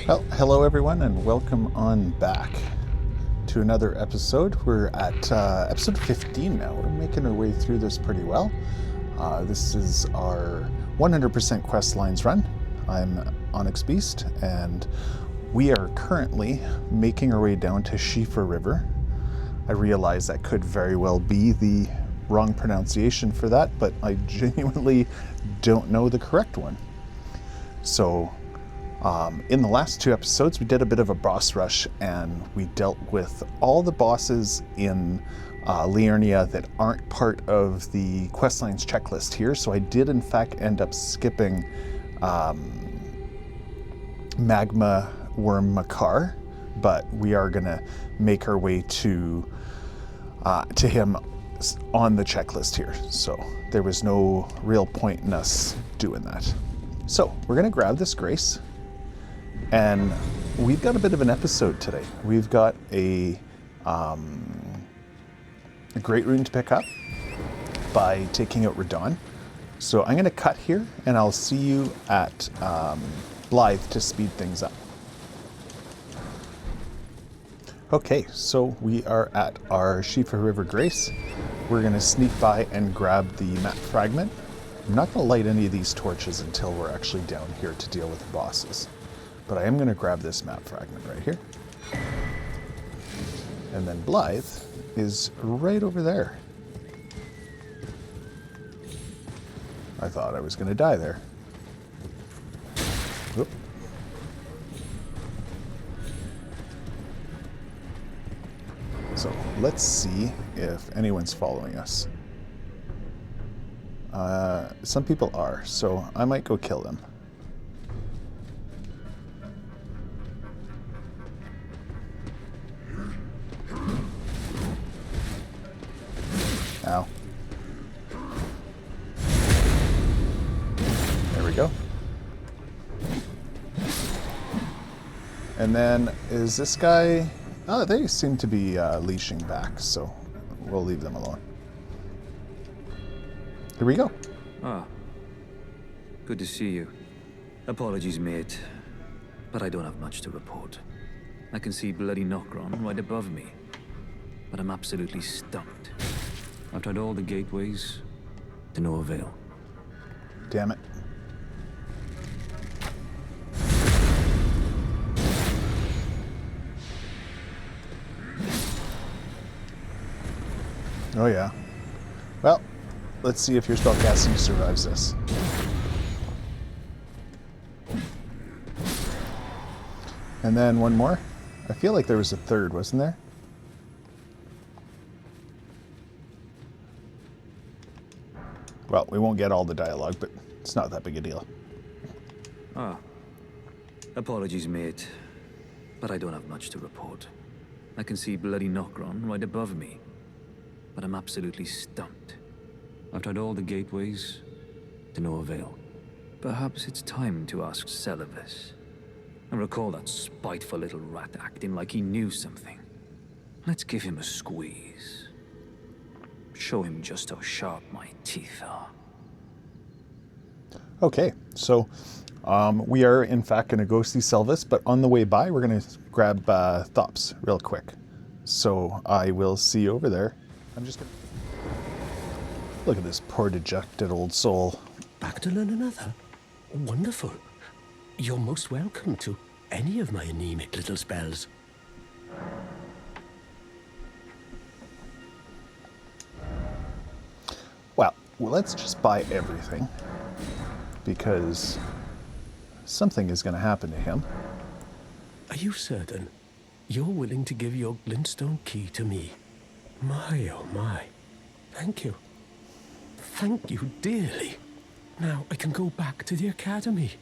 Well, hello everyone, and welcome on back to another episode. We're at episode 15 now. We're making our way through this pretty well. This is our 100% Questlines run. I'm Onyx Beast, and we are currently making our way down to Siofra River. I realize that could very well be the wrong pronunciation for that, but I genuinely don't know the correct one. So, in the last two episodes, we did a bit of a boss rush, and we dealt with all the bosses in Liurnia that aren't part of the Questlines checklist here. So I did, in fact, end up skipping Magma Worm Makar, but we are going to make our way to him on the checklist here. So there was no real point in us doing that. So we're going to grab this Grace. And we've got a bit of an episode today. We've got a great rune to pick up by taking out Radahn. So I'm going to cut here, and I'll see you at Blaidd to speed things up. Okay, so we are at our Siofra River Grace. We're going to sneak by and grab the map fragment. I'm not going to light any of these torches until we're actually down here to deal with the bosses. But I am going to grab this map fragment right here. And then Blaidd is right over there. I thought I was going to die there. Whoop. So let's see if anyone's following us. Some people are, so I might go kill them. Ow. There we go. And then, is this guy... Oh, they seem to be leashing back, so we'll leave them alone. Here we go. Ah. Good to see you. Apologies, mate, but I don't have much to report. I can see bloody Nokron right above me, but I'm absolutely stumped. I've tried all the gateways, to no avail. Damn it. Oh yeah. Well, let's see if your spellcasting survives this. And then one more. I feel like there was a third, wasn't there? Well, we won't get all the dialogue, but it's not that big a deal. Ah. Apologies, mate, but I don't have much to report. I can see bloody Nokron right above me, but I'm absolutely stumped. I've tried all the gateways, to no avail. Perhaps it's time to ask Seluvis. I recall that spiteful little rat acting like he knew something. Let's give him a squeeze. Show him just how sharp my teeth are. Okay, so we are in fact going to go see Seluvis, but on the way by, we're going to grab Thops real quick. So I will see you over there. I'm just going to... Look at this poor dejected old soul. Back to learn another? Wonderful. You're most welcome to any of my anemic little spells. Well, let's just buy everything, because something is going to happen to him. Are you certain? You're willing to give your Glintstone key to me? My, oh my. Thank you. Thank you dearly. Now I can go back to the academy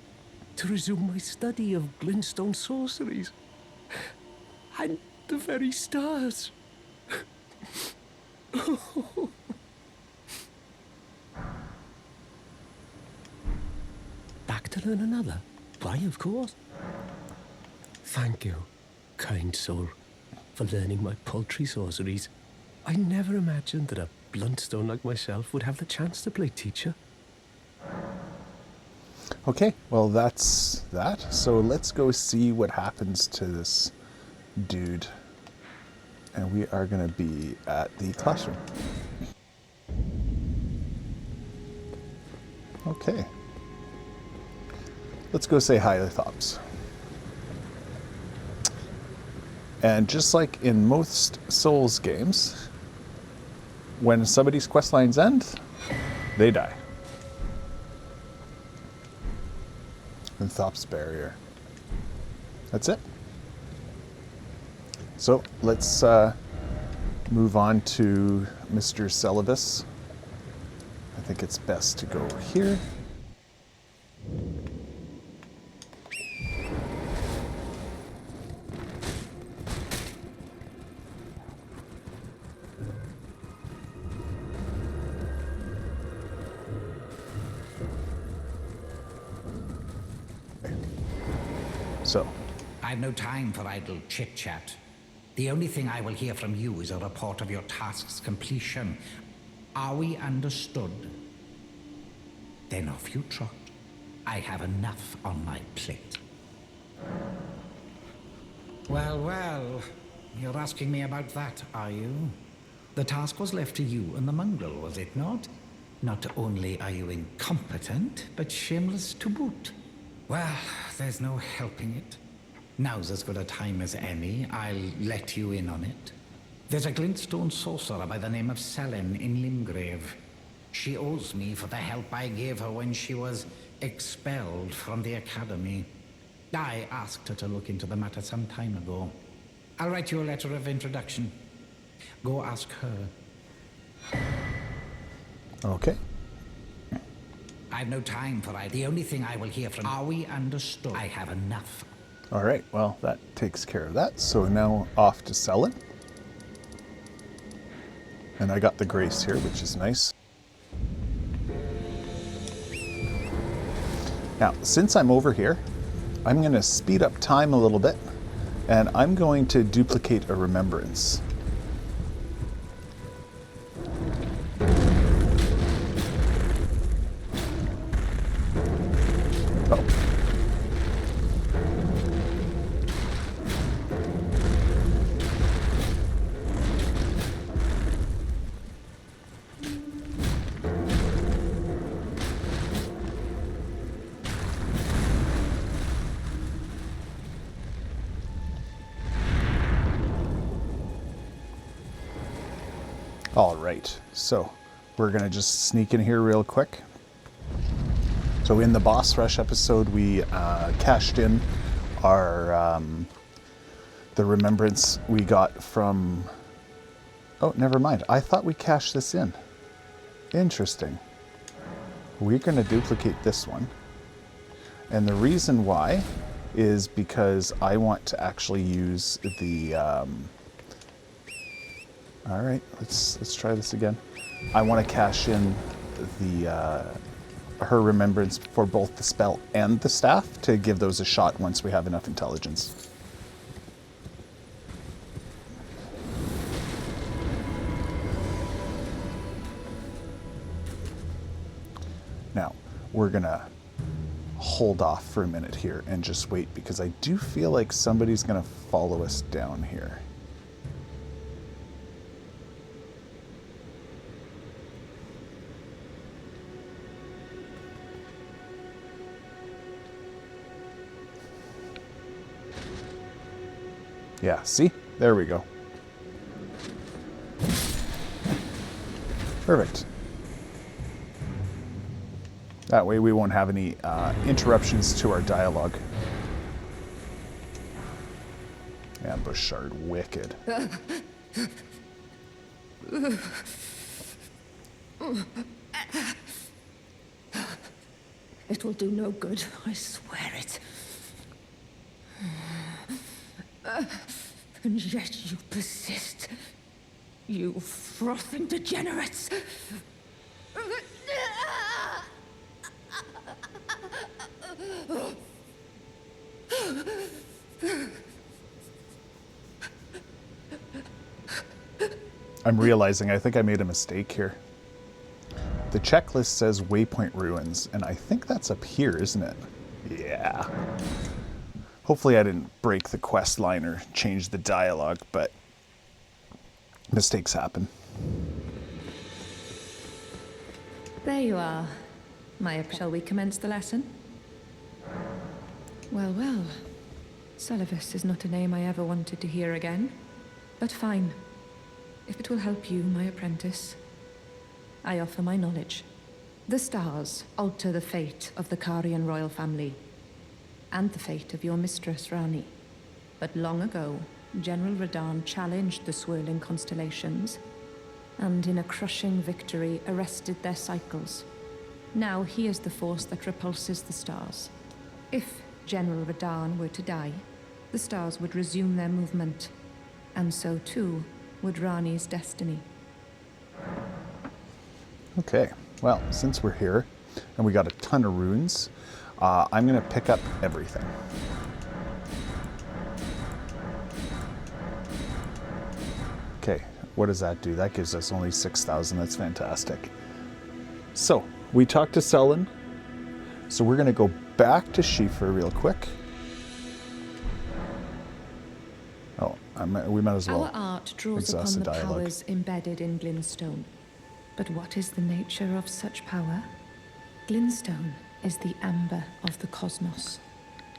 to resume my study of Glintstone sorceries. And the very stars. Back to learn another? Why, of course. Thank you, kind soul, for learning my paltry sorceries. I never imagined that a bluntstone like myself would have the chance to play teacher. Okay, well that's that. So let's go see what happens to this dude. And we are going to be at the classroom. Okay. Let's go say hi to Thops. And just like in most Souls games, when somebody's quest lines end, they die. And Thops barrier. That's it. So let's move on to Mr. Seluvis. I think it's best to go here. So, I've no time for idle chit-chat. The only thing I will hear from you is a report of your task's completion. Are we understood? Then off you trot. I have enough on my plate. Well, well. You're asking me about that, are you? The task was left to you and the mongrel, was it not? Not only are you incompetent, but shameless to boot. Well, there's no helping it. Now's as good a time as any. I'll let you in on it. There's a Glintstone sorcerer by the name of Sellen in Limgrave. She owes me for the help I gave her when she was expelled from the academy. I asked her to look into the matter some time ago. I'll write you a letter of introduction. Go ask her. okay. I've no time for it. The only thing I will hear from... Are we understood? I have enough. All right, well, that takes care of that. So now off to Sellen. And I got the grace here, which is nice. Now, since I'm over here, I'm going to speed up time a little bit, and I'm going to duplicate a remembrance. Oh. All right, so we're gonna just sneak in here real quick. So in the boss rush episode, we cashed in our the remembrance we got from. Oh, never mind. I thought we cashed this in. Interesting. We're gonna duplicate this one, and the reason why is because I want to actually use the. All right, let's try this again. I want to cash in the her remembrance for both the spell and the staff to give those a shot once we have enough intelligence. Now, we're gonna hold off for a minute here and just wait because I do feel like somebody's gonna follow us down here. Yeah, see? There we go. Perfect. That way we won't have any interruptions to our dialogue. Ambush shard, wicked. It will do no good, I swear it. And yet you persist. You frothing degenerates. I'm realizing I think I made a mistake here. The checklist says Waypoint Ruins, and I think that's up here, isn't it? Yeah. Hopefully I didn't break the quest line or change the dialogue, but mistakes happen. There you are. Shall we commence the lesson? Well, well. Seluvis is not a name I ever wanted to hear again. But fine. If it will help you, my apprentice, I offer my knowledge. The stars alter the fate of the Carian royal family, and the fate of your mistress, Ranni. But long ago, General Radahn challenged the swirling constellations, and in a crushing victory arrested their cycles. Now he is the force that repulses the stars. If General Radahn were to die, the stars would resume their movement, and so too would Ranni's destiny. Okay, well, since we're here, and we got a ton of runes, I'm going to pick up everything. Okay, what does that do? That gives us only 6,000. That's fantastic. So, we talked to Sellen. So we're going to go back to Siofra real quick. Oh, we might as well Our art draws upon exhaust the dialogue. powers embedded in Glintstone. But what is the nature of such power? Glintstone is the amber of the cosmos.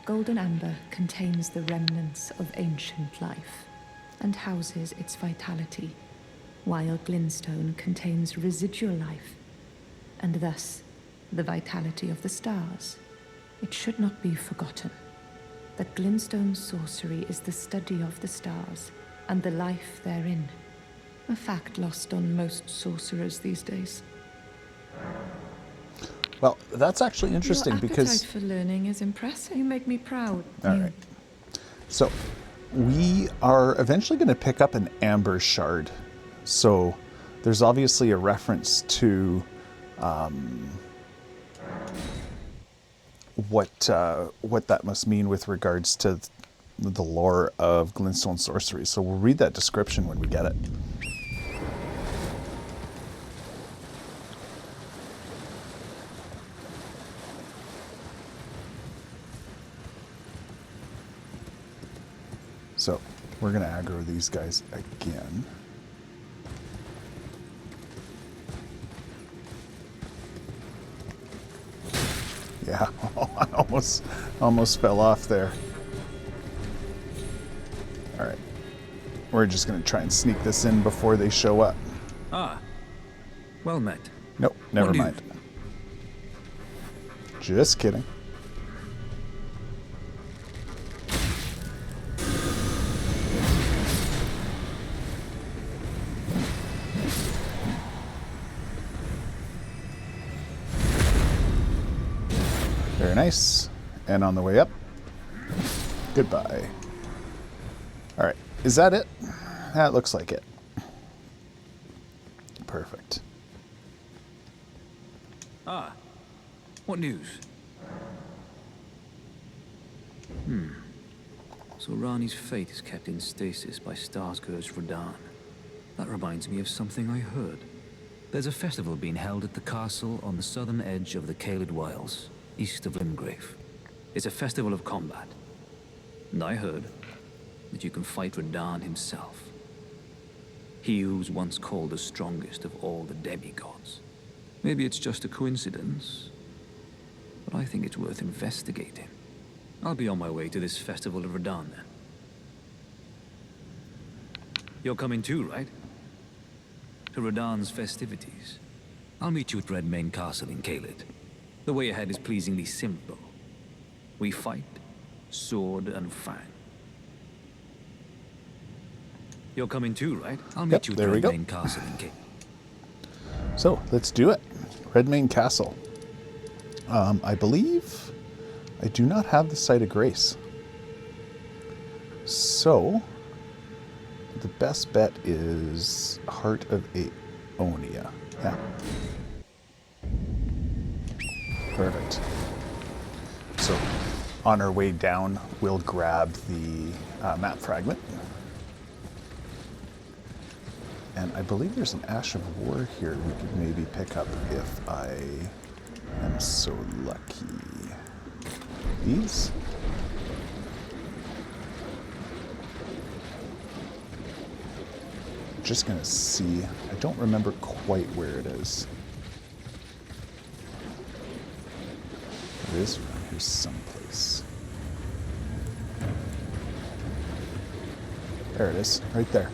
Golden amber contains the remnants of ancient life and houses its vitality, while Glintstone contains residual life, and thus the vitality of the stars. It should not be forgotten that Glintstone sorcery is the study of the stars and the life therein, a fact lost on most sorcerers these days. Well, that's actually interesting Your because... appetite for learning is impressive. You make me proud. All right. So we are eventually going to pick up an amber shard. So there's obviously a reference to what that must mean with regards to the lore of Glintstone sorcery. So we'll read that description when we get it. So we're going to aggro these guys again. Yeah, I almost fell off there. All right. We're just going to try and sneak this in before they show up. Ah, well met. Nope, never What mind. Just kidding. Very nice. And on the way up, goodbye. All right, is that it? That looks like it. Perfect. Ah, what news? So Ranni's fate is kept in stasis by Starscourge Radahn. That reminds me of something I heard. There's a festival being held at the castle on the southern edge of the Caelid Wilds, east of Limgrave. It's a festival of combat. And I heard that you can fight Radahn himself. He who's once called the strongest of all the demigods. Maybe it's just a coincidence, but I think it's worth investigating. I'll be on my way to this festival of Radahn then. You're coming too, right? To Radahn's festivities. I'll meet you at Redmane Castle in Caelid. The way ahead is pleasingly simple. We fight, sword and fang. You're coming too, right? I'll meet you at Redmane Castle in Caelid. So, let's do it. Redmane Castle. I believe I do not have the Site of Grace. So, the best bet is Heart of Aeonia. Yeah. Perfect. So, on our way down, we'll grab the map fragment. And I believe there's an Ash of War here we could maybe pick up if I am so lucky. These? Just gonna see. I don't remember quite where it is. It is around here someplace. There it is, right there.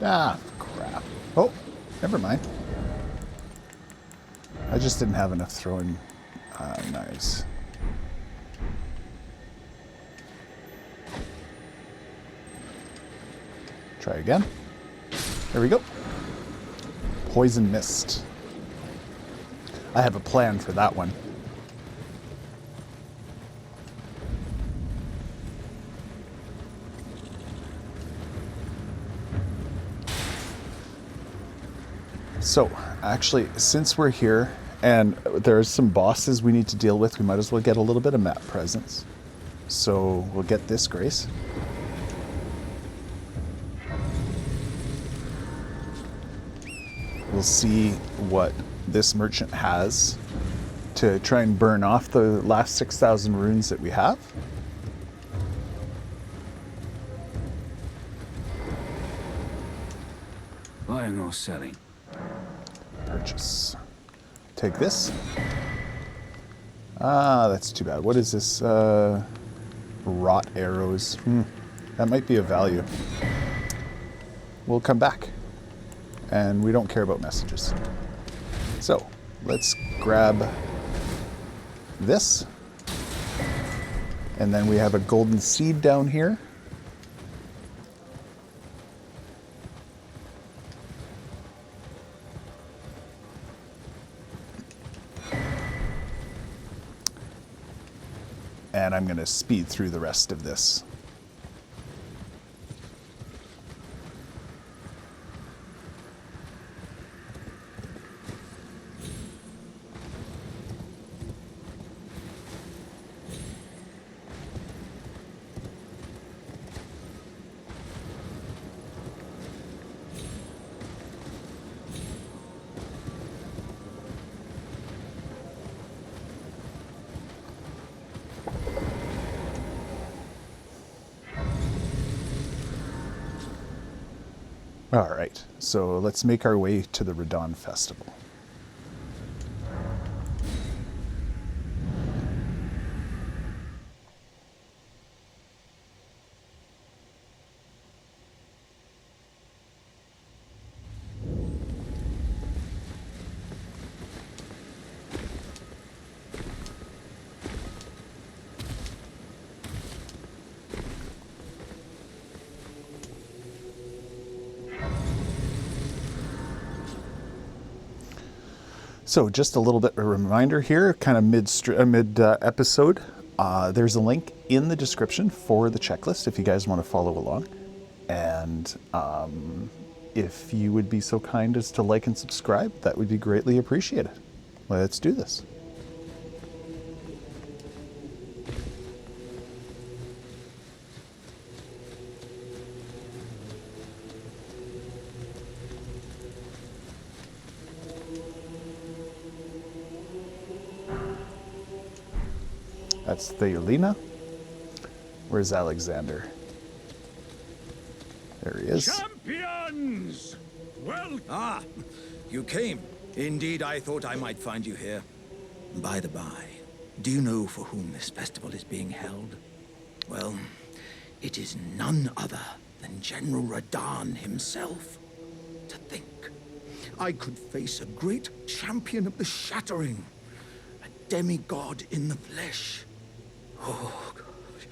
Ah, crap. Oh, never mind. I just didn't have enough throwing knives. Try again. There we go. Poison mist. I have a plan for that one. So, actually, since we're here and there's some bosses we need to deal with, we might as well get a little bit of map presence. So, we'll get this, Grace. We'll see what this merchant has to try and burn off the last 6,000 runes that we have. Buying or selling? Purchase. Take this. Ah, that's too bad. What is this? Rot arrows. That might be of value. We'll come back. And we don't care about messages. So, let's grab this. And then we have a golden seed down here. And I'm going to speed through the rest of this. All right, so let's make our way to the Radahn Festival. So just a little bit of a reminder here, kind of mid episode. There's a link in the description for the checklist if you guys want to follow along. And if you would be so kind as to like and subscribe, that would be greatly appreciated. Let's do this. That's Therolina. Where's Alexander? There he is. Champions! Well... Ah, you came. Indeed, I thought I might find you here. By the by, do you know for whom this festival is being held? Well, it is none other than General Radahn himself. To think, I could face a great champion of the Shattering, a demigod in the flesh. Oh, gosh.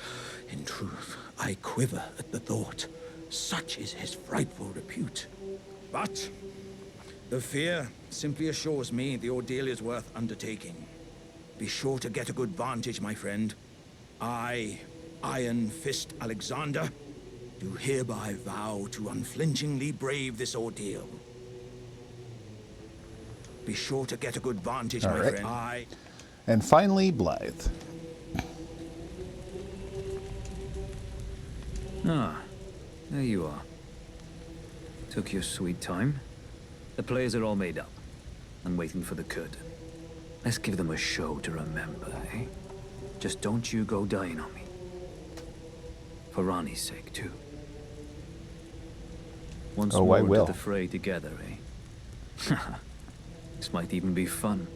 In truth, I quiver at the thought. Such is his frightful repute. But the fear simply assures me the ordeal is worth undertaking. Be sure to get a good vantage, my friend. I, Iron Fist Alexander, do hereby vow to unflinchingly brave this ordeal. Be sure to get a good vantage, All my right. friend. And finally, Blaidd. Ah, there you are. Took your sweet time. The players are all made up. I'm waiting for the curtain. Let's give them a show to remember, eh? Just don't you go dying on me. For Ranni's sake, too. Once Oh, more I will. into the fray together, eh? This might even be fun.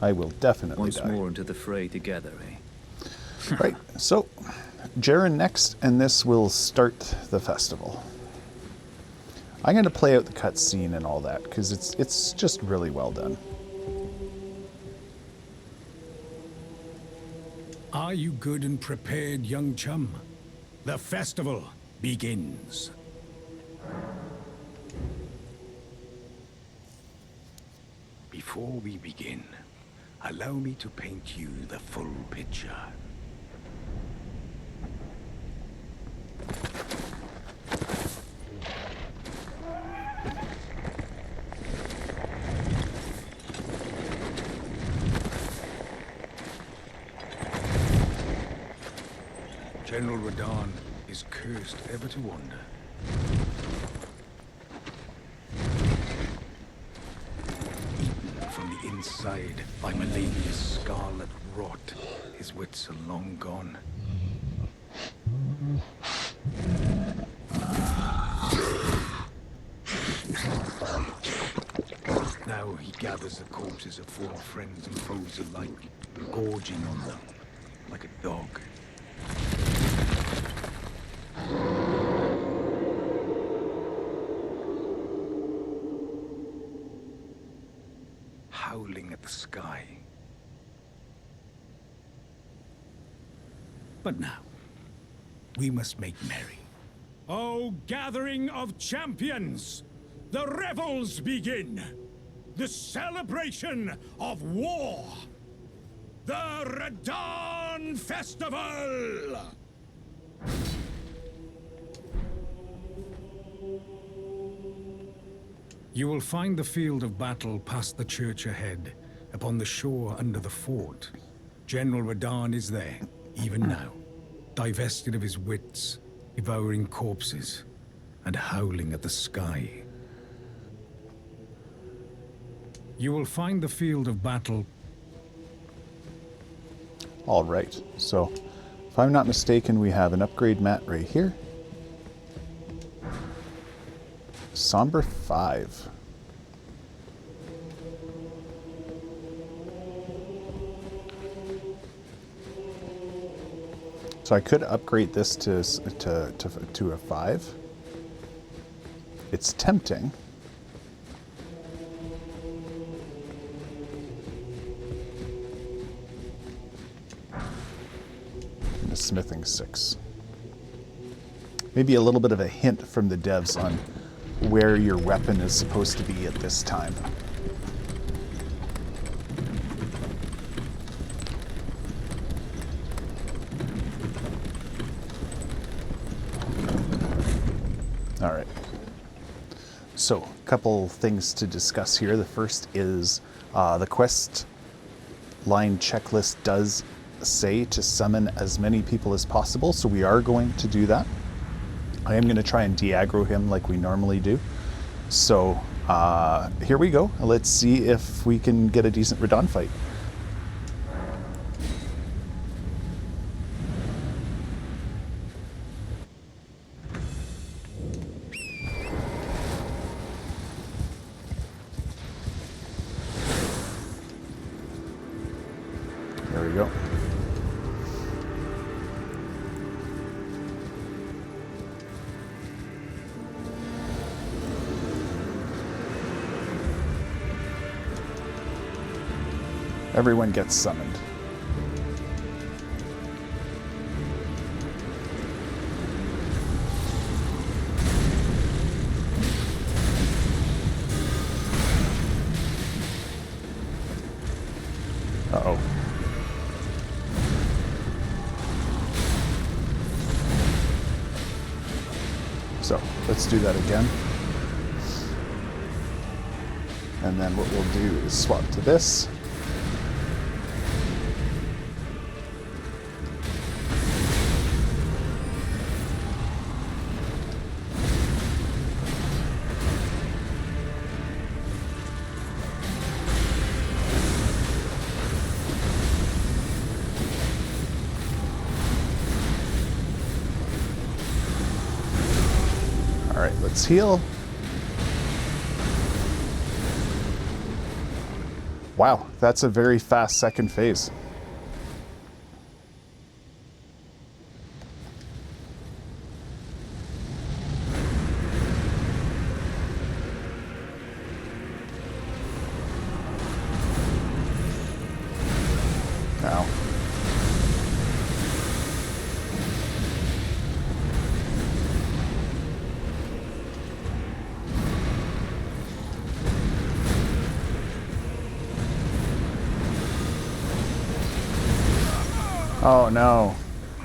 I will definitely Once die. more into the fray together, eh? Right, so Jerren next, and this will start the festival. I'm going to play out the cutscene and all that, because it's just really well done. Are you good and prepared, young chum? The festival begins. Before we begin, allow me to paint you the full picture. General Radahn is cursed ever to wander. Eaten from the inside by Malenia's scarlet rot, his wits are long gone. Now he gathers the corpses of former friends and foes alike, gorging on them like a dog. Howling at the sky. But now, we must make merry. O gathering of champions! The revels begin! The celebration of war! The Radahn Festival! You will find the field of battle past the church ahead, upon the shore under the fort. General Radahn is there, even now, divested of his wits, devouring corpses, and howling at the sky. You will find the field of battle. All right, so if I'm not mistaken, we have an upgrade mat right here. Somber 5. So I could upgrade this to a 5. It's tempting. And a smithing 6. Maybe a little bit of a hint from the devs on where your weapon is supposed to be at this time. All right. So, a couple things to discuss here. The first is the quest line checklist does say to summon as many people as possible, so we are going to do that. I am going to try and de-aggro him like we normally do. So here we go. Let's see if we can get a decent Radahn fight. There we go. Everyone gets summoned. Uh-oh. So, let's do that again. And then what we'll do is swap to this. All right, let's heal. Wow, that's a very fast second phase. Now. Oh no,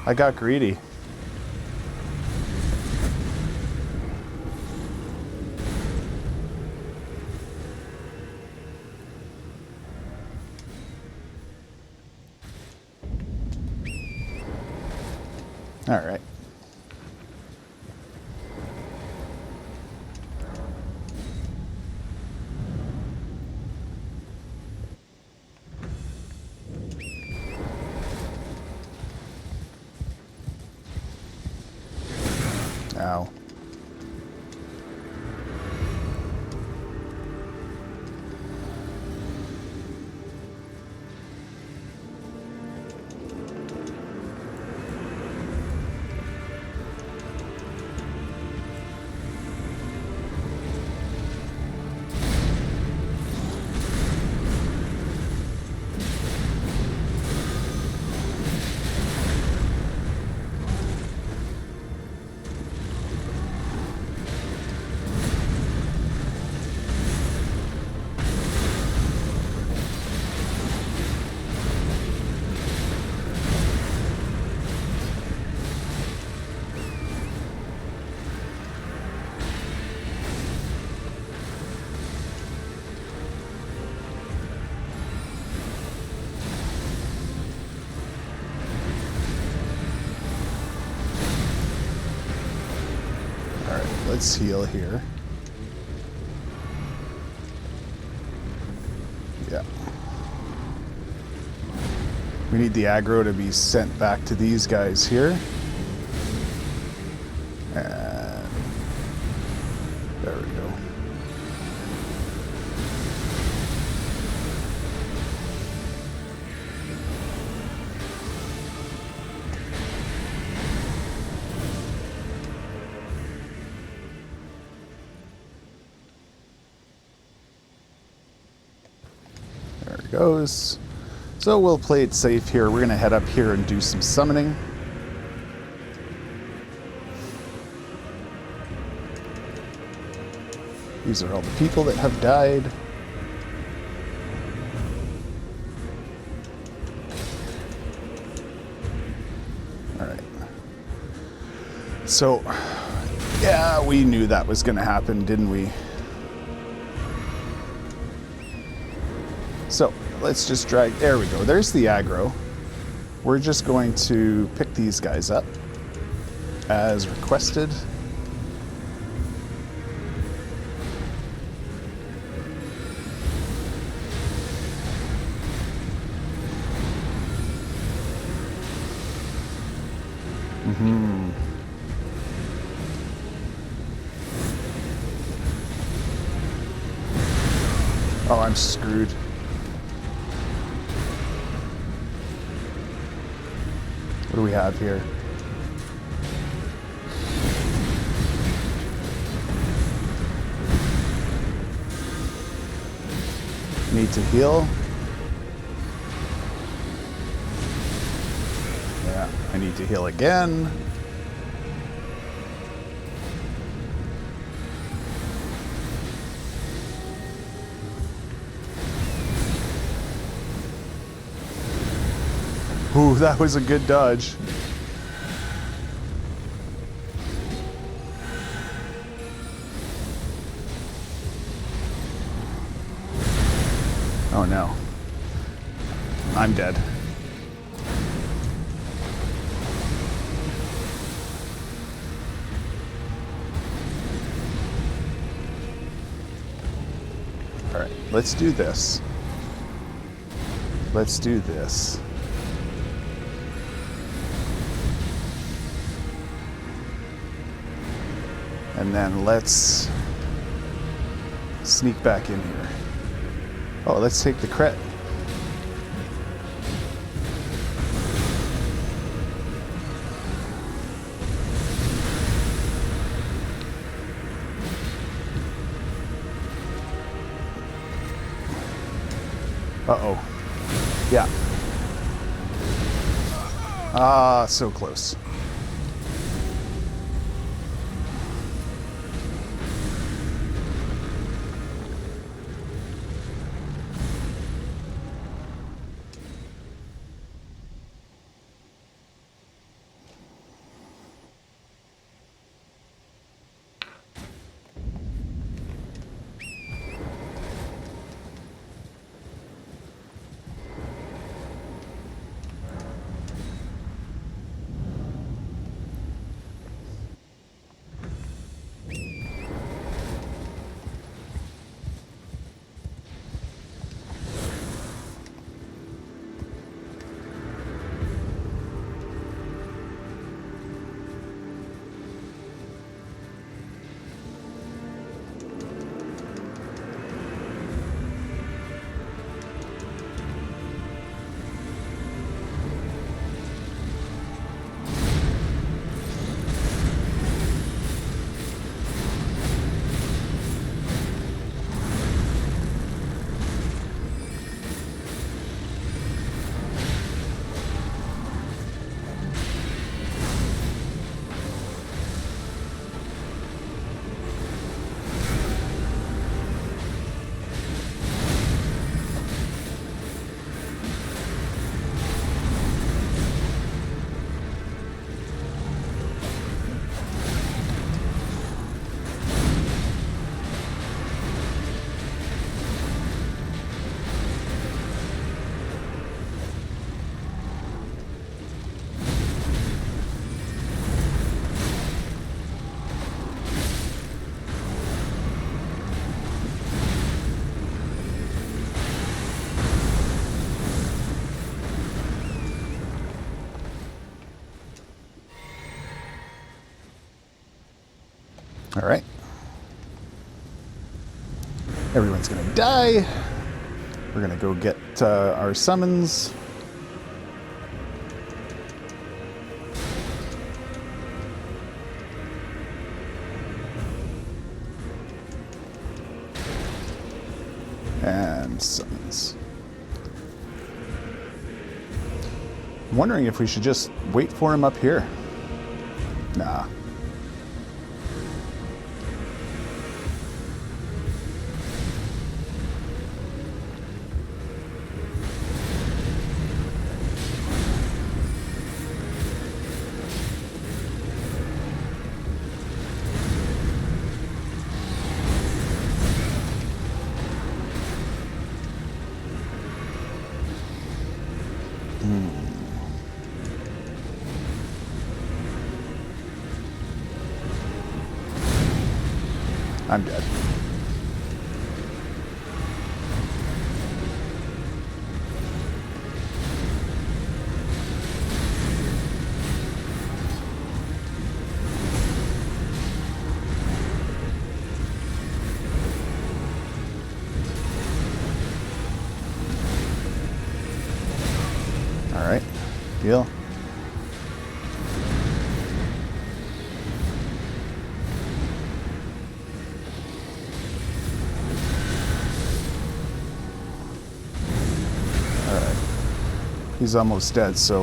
I got greedy. All right. Ow. Let's heal here. Yeah. We need the aggro to be sent back to these guys here. And there we go. Goes. So we'll play it safe here. We're going to head up here and do some summoning. These are all the people that have died. All right. So, yeah, we knew that was going to happen, didn't we? So let's just drag, there we go, there's the aggro. We're just going to pick these guys up as requested. Oh, I'm screwed. What do we have here? Need to heal. Yeah, I need to heal again. Ooh, that was a good dodge. Oh no. I'm dead. Alright, let's do this. Let's do this. And then let's sneak back in here. Oh, let's take the crit. Uh-oh. Yeah. Ah, so close. All right. Everyone's gonna die. We're gonna go get our summons. And summons. I'm wondering if we should just wait for him up here. Nah. I'm dead. All right, deal. He's almost dead, so...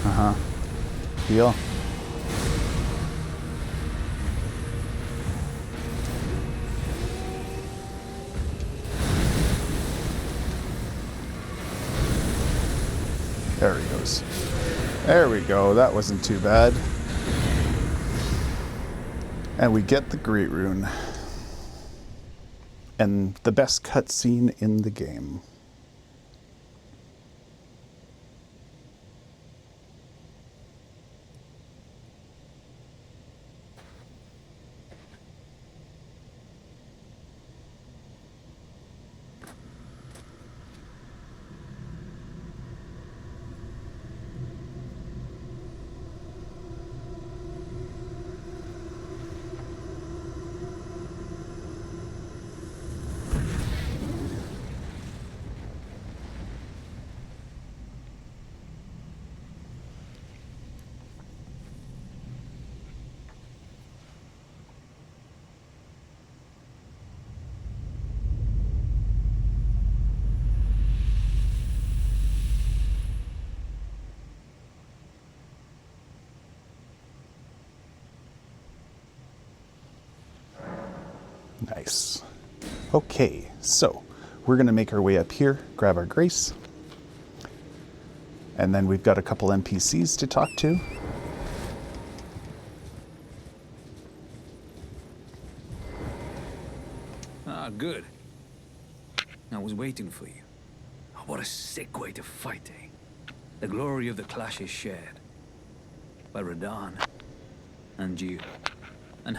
Uh-huh. Heal. There he goes. There we go. That wasn't too bad. And we get the Great Rune. And the best cutscene in the game. Nice. Okay, so we're going to make our way up here, grab our grace. And then we've got a couple NPCs to talk to. Ah, good. I was waiting for you. Oh, what a sick way to fight, eh? The glory of the clash is shared. By Radahn. And you. And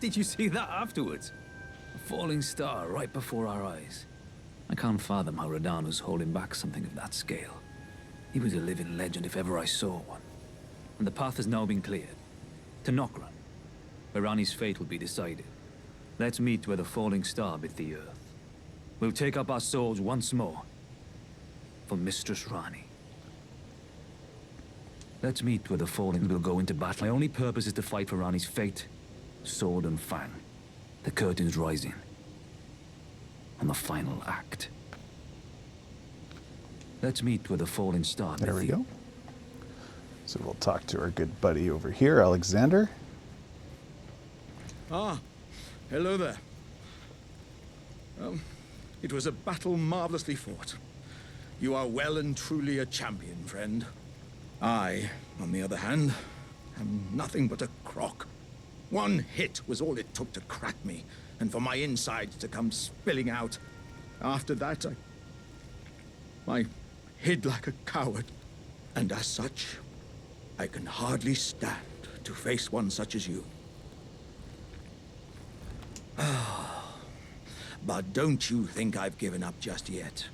did you see that afterwards? A falling star right before our eyes. I can't fathom how Radahn was holding back something of that scale. He was a living legend if ever I saw one. And the path has now been cleared. To Nokron, where Ranni's fate will be decided. Let's meet where the falling star bit the earth. We'll take up our swords once more. For Mistress Ranni. Let's meet where the fallen will go into battle. My only purpose is to fight for Ranni's fate. Sword and fang. The curtain's rising. On the final act. Let's meet where the falling star. There we go. So we'll talk to our good buddy over here, Alexander. Ah, hello there. It was a battle marvelously fought. You are well and truly a champion, friend. I, on the other hand, am nothing but a crock. One hit was all it took to crack me, and for my insides to come spilling out. After that, I hid like a coward, and as such, I can hardly stand to face one such as you. But don't you think I've given up just yet.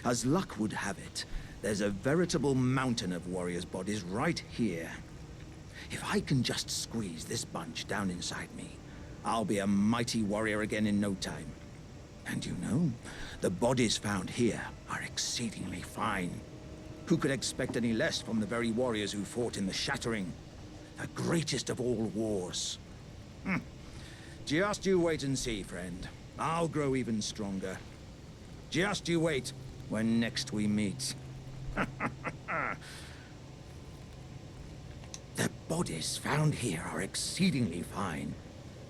As luck would have it, there's a veritable mountain of warriors' bodies right here. If I can just squeeze this bunch down inside me, I'll be a mighty warrior again in no time. And you know, the bodies found here are exceedingly fine. Who could expect any less from the very warriors who fought in the Shattering? The greatest of all wars. Just you wait and see, friend. I'll grow even stronger. Just you wait when next we meet. The bodies found here are exceedingly fine.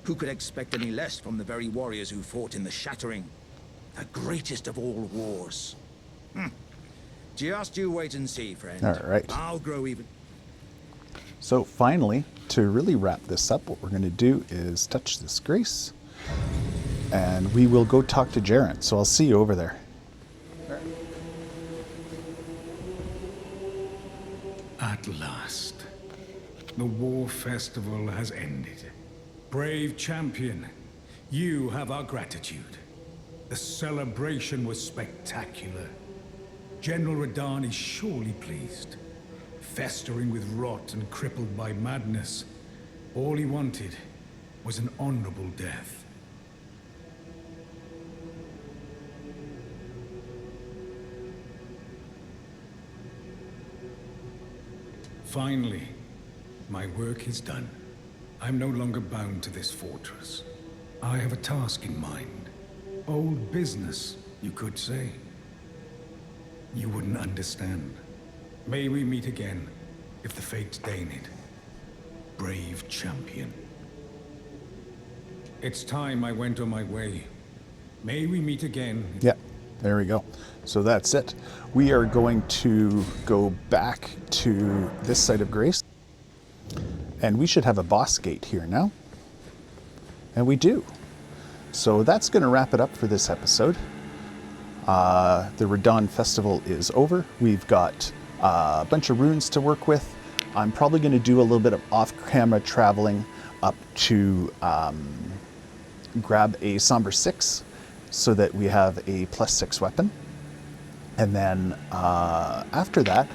Who could expect any less from the very warriors who fought in the Shattering? The greatest of all wars. Just you wait and see, friend. All right. I'll grow even... So finally, to really wrap this up, what we're going to do is touch this grace. And we will go talk to Jerren. So I'll see you over there. At last, the war festival has ended. Brave champion, you have our gratitude. The celebration was spectacular. General Radahn is surely pleased. Festering with rot and crippled by madness, all he wanted was an honorable death. Finally, my work is done. I'm no longer bound to this fortress. I have a task in mind. Old business, you could say. You wouldn't understand. May we meet again, if the fates deign it. Brave champion. It's time I went on my way. May we meet again. Yeah, there we go. So that's it. We are going to go back to this site of grace. And we should have a boss gate here now. And we do. So that's going to wrap it up for this episode. The Radahn Festival is over. We've got a bunch of runes to work with. I'm probably going to do a little bit of off-camera traveling up to grab a Somber 6 so that we have a +6 weapon. And then after that,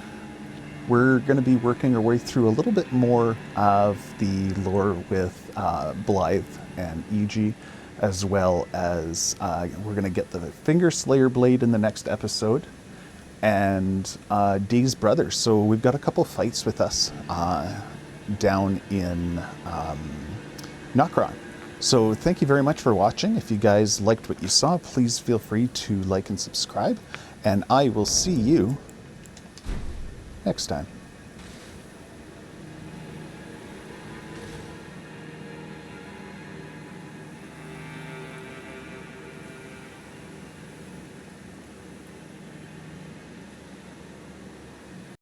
we're going to be working our way through a little bit more of the lore with Blaidd and EG, as well as we're going to get the Finger Slayer Blade in the next episode, and Dee's brother. So we've got a couple fights with us down in Nokron. So thank you very much for watching. If you guys liked what you saw, please feel free to like and subscribe, and I will see you next time.